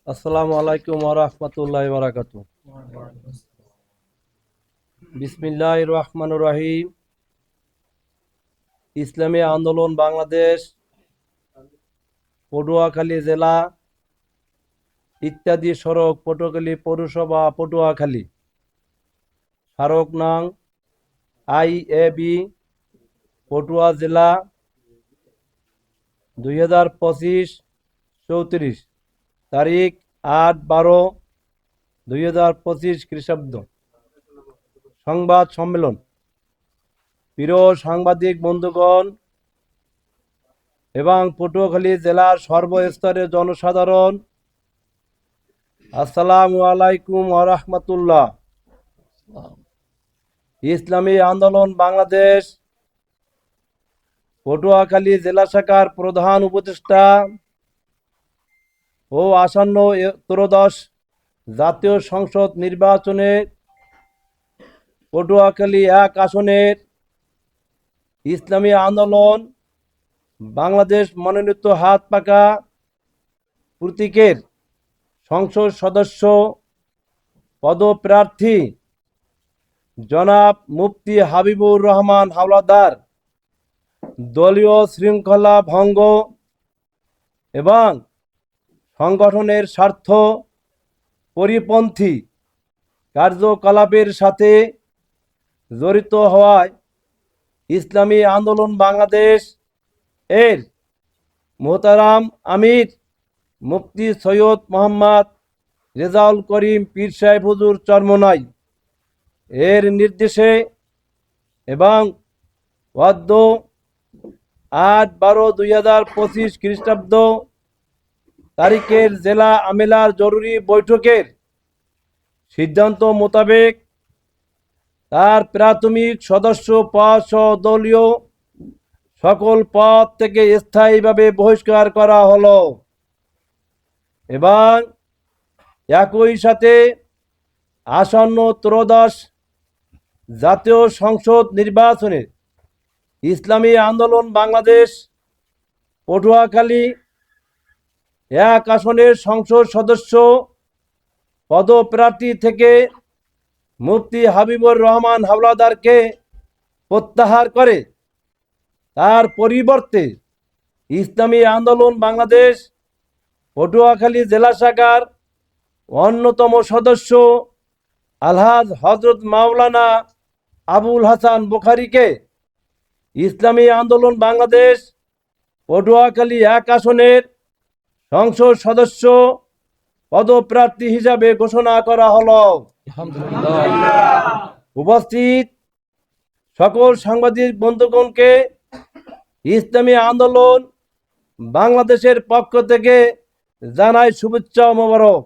আসসালামু আলাইকুম ওয়া রাহমাতুল্লাহি ওয়া বারাকাতুহু। বিসমিল্লাহির রহমানির রহিম। ইসলামী আন্দোলন বাংলাদেশ, পটুয়াখালী জেলা ইত্যাদি সড়ক, পটুয়াখালী পৌরসভা, পটুয়াখালী, স্মারক নং IAB, পটুয়া জেলা, 2025-34, তারিখ 8-12-2025 খ্রিস্টাব্দ। সংবাদ সম্মেলন। প্রিয় সাংবাদিক বন্ধুগণ এবং পটুয়াখালী জেলার সর্বস্তরের জনসাধারণ, আসসালামু আলাইকুম ওয়া রাহমাতুল্লাহ। ইসলামী আন্দোলন বাংলাদেশ পটুয়াখালী জেলা শাখার প্রধান উপদেষ্টা ও আসন্ন ত্রয়োদশ জাতীয় সংসদ নির্বাচনে পটুয়াখালী 1 আসনের ইসলামী আন্দোলন বাংলাদেশ মনোনীত হাত পাকা প্রতীকের সংসদ সদস্য পদপ্রার্থী জনাব মুফতি হাবিবুর রহমান হাওলাদার দলীয় শৃঙ্খলা ভঙ্গ এবং সংগঠনের স্বার্থ পরিপন্থী কার্যকলাপের সাথে জড়িত হওয়ায় ইসলামী আন্দোলন বাংলাদেশ এর মোহতারাম আমির মুফতি সৈয়দ মোহাম্মদ রেজাউল করিম পীর সাহেব হুজুর চরমনাই এর নির্দেশে এবং 8-12-2025 খ্রিস্টাব্দ তারিখের জেলা আমেলার জরুরি বৈঠকের সিদ্ধান্ত মোতাবেক তার প্রাথমিক সদস্য পদ সহ দলীয় সকল পদ থেকে স্থায়ীভাবে বহিষ্কার করা হলো এবং একই সাথে আসন্ন ত্রয়োদশ জাতীয় সংসদ নির্বাচনে ইসলামী আন্দোলন বাংলাদেশ পটুয়াখালী 1 আসনের সংসদ সদস্য পদপ্রার্থী থেকে মুফতি হাবিবুর রহমান হাওলাদারকে প্রত্যাহার করে তার পরিবর্তে ইসলামী আন্দোলন বাংলাদেশ পটুয়াখালী জেলা শাখার অন্যতম সদস্য আলহাজ হজরত মাওলানা আবুল হাসান বুখারীকে ইসলামী আন্দোলন বাংলাদেশ পটুয়াখালী 1 আসনের সংসদ সদস্য পদপ্রার্থী হিসাবে ঘোষণা করা হলো। উপস্থিত সকল সাংবাদিক বন্ধুগণকে ইসলামী আন্দোলন বাংলাদেশের পক্ষ থেকে জানাই শুভেচ্ছা ও মোবারক।